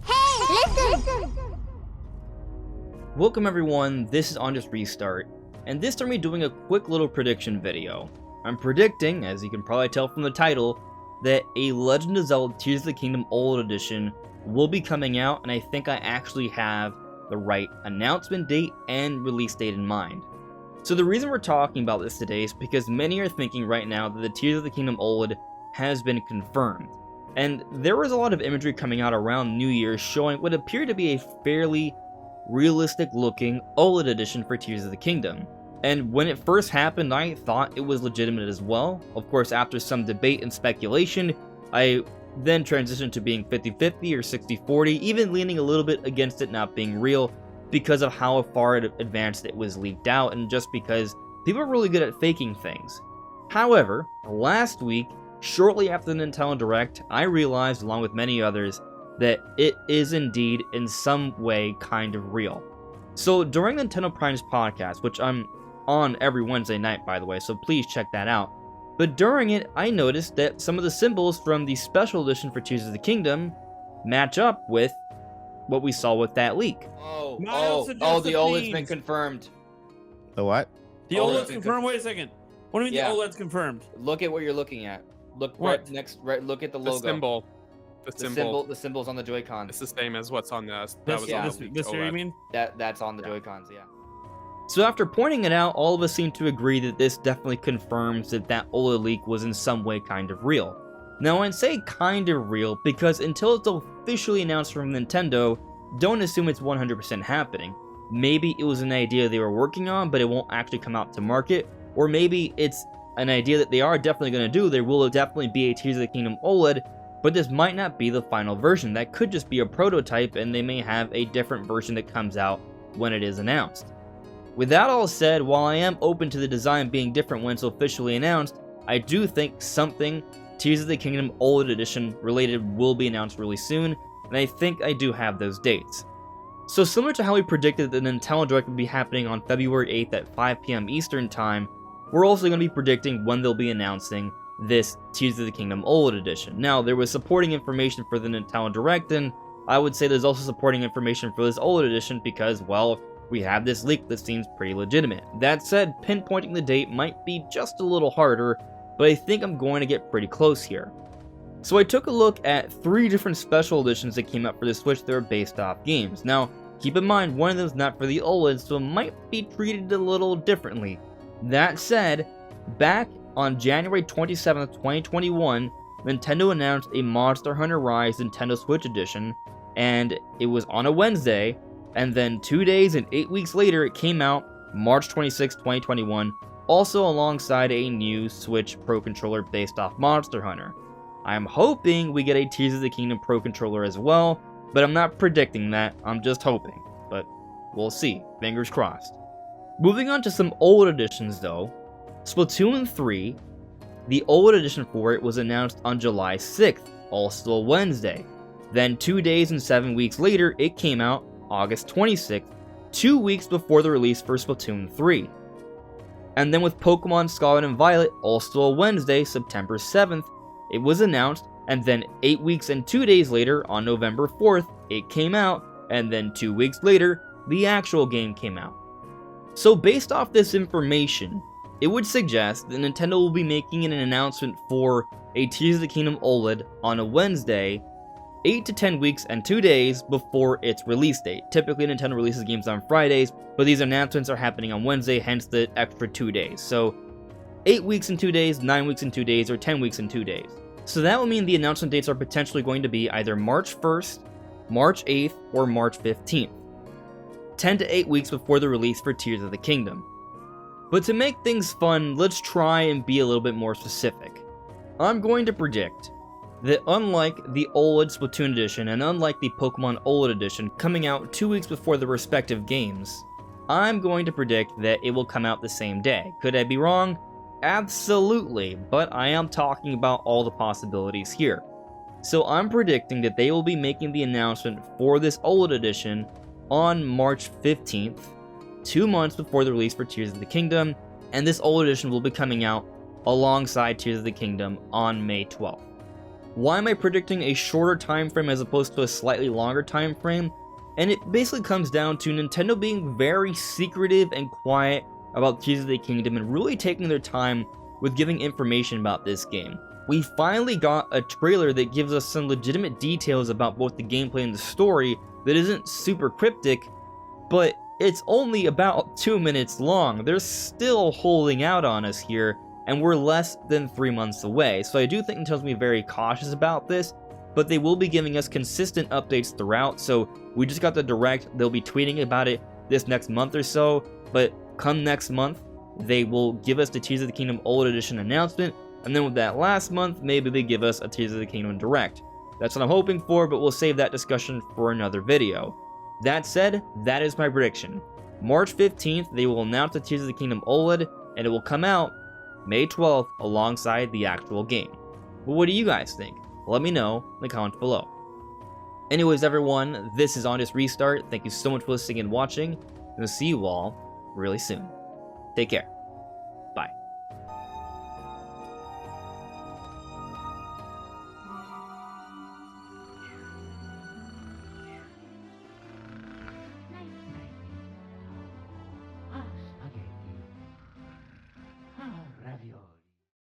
Hey, listen! Welcome everyone, this is On Just Restart, and this time we're doing a quick little prediction video. I'm predicting, as you can probably tell from the title, that a Legend of Zelda Tears of the Kingdom OLED edition will be coming out, and I think I actually have the right announcement date and release date in mind. So the reason we're talking about this today is because many are thinking right now that the Tears of the Kingdom OLED has been confirmed. And there was a lot of imagery coming out around New Year's showing what appeared to be a fairly realistic looking OLED edition for Tears of the Kingdom. And when it first happened, I thought it was legitimate as well. Of course, after some debate and speculation, I then transitioned to being 50-50 or 60-40, even leaning a little bit against it not being real because of how far advanced it was leaked out and just because people are really good at faking things. However, last week, shortly after the Nintendo Direct, I realized, along with many others, that it is indeed in some way kind of real. So during Nintendo Prime's podcast, which I'm on every Wednesday night by the way, so please check that out, but during it I noticed that some of the symbols from the special edition for Tears of the Kingdom match up with what we saw with that leak. The OLED's been confirmed. The what? The OLED's confirmed? Wait a second. What do you mean the OLED's confirmed? Look at what you're looking at. Look What? look at the logo. The symbol. The symbol's on the Joy-Cons. It's the same as what's on the. This OLED. here you mean? That's on the Joy-Cons, yeah. So after pointing it out, all of us seem to agree that this definitely confirms that that OLED leak was in some way kind of real. Now I say kind of real because until it's officially announced from Nintendo, don't assume it's 100% happening. Maybe it was an idea they were working on, but it won't actually come out to market, or maybe it's an idea that they are definitely going to do. There will definitely be a Tears of the Kingdom OLED, but this might not be the final version. That could just be a prototype, and they may have a different version that comes out when it is announced. With that all said, while I am open to the design being different when it's officially announced, I do think something Tears of the Kingdom OLED edition related will be announced really soon, and I think I do have those dates. So similar to how we predicted that the Nintendo Direct would be happening on February 8th at 5 PM Eastern Time, we're also going to be predicting when they'll be announcing this Tears of the Kingdom OLED edition. Now, there was supporting information for the Nintendo Direct, and I would say there's also supporting information for this OLED edition because, well, we have this leak that seems pretty legitimate. That said, pinpointing the date might be just a little harder, but I think I'm going to get pretty close here. So I took a look at 3 different special editions that came out for the Switch that are based off games. Now, keep in mind, one of them is not for the OLED, so it might be treated a little differently. That said, back on January 27th, 2021, Nintendo announced a Monster Hunter Rise Nintendo Switch Edition, and it was on a Wednesday, and then 2 days and 8 weeks later it came out, March 26, 2021, also alongside a new Switch Pro Controller based off Monster Hunter. I'm hoping we get a Tears of the Kingdom Pro Controller as well, but I'm not predicting that, I'm just hoping, but we'll see, fingers crossed. Moving on to some OLED editions though, Splatoon 3, the OLED edition for it was announced on July 6th, also a Wednesday. Then 2 days and 7 weeks later, it came out August 26th, 2 weeks before the release for Splatoon 3. And then with Pokemon Scarlet and Violet, also a Wednesday, September 7th, it was announced, and then 8 weeks and 2 days later, on November 4th, it came out, and then 2 weeks later, the actual game came out. So based off this information, it would suggest that Nintendo will be making an announcement for a Tears of the Kingdom OLED on a Wednesday, 8 to 10 weeks and 2 days before its release date. Typically Nintendo releases games on Fridays, but these announcements are happening on Wednesday, hence the extra 2 days. So 8 weeks and 2 days, 9 weeks and 2 days, or 10 weeks and 2 days. So that would mean the announcement dates are potentially going to be either March 1st, March 8th, or March 15th. 10 to 8 weeks before the release for Tears of the Kingdom. But to make things fun, let's try and be a little bit more specific. I'm going to predict that unlike the OLED Splatoon edition and unlike the Pokemon OLED edition coming out 2 weeks before the respective games, I'm going to predict that it will come out the same day. Could I be wrong? Absolutely, but I am talking about all the possibilities here. So I'm predicting that they will be making the announcement for this OLED edition on March 15th, 2 months before the release for Tears of the Kingdom, and this OLED edition will be coming out alongside Tears of the Kingdom on May 12th. Why am I predicting a shorter time frame as opposed to a slightly longer time frame? And it basically comes down to Nintendo being very secretive and quiet about Tears of the Kingdom and really taking their time with giving information about this game. We finally got a trailer that gives us some legitimate details about both the gameplay and the story that isn't super cryptic, but it's only about 2 minutes long. They're still holding out on us here, and we're less than 3 months away. So I do think Nintendo's going to be very cautious about this, but they will be giving us consistent updates throughout. So we just got the Direct. They'll be tweeting about it this next month or so, but come next month, they will give us the Tears of the Kingdom OLED Edition announcement, and then with that last month, maybe they give us a Tears of the Kingdom Direct. That's what I'm hoping for, but we'll save that discussion for another video. That said, that is my prediction. March 15th, they will announce the Tears of the Kingdom OLED, and it will come out May 12th alongside the actual game. But what do you guys think? Let me know in the comments below. Anyways, everyone, this is Honest Restart. Thank you so much for listening and watching, and I'll see you all really soon. Take care.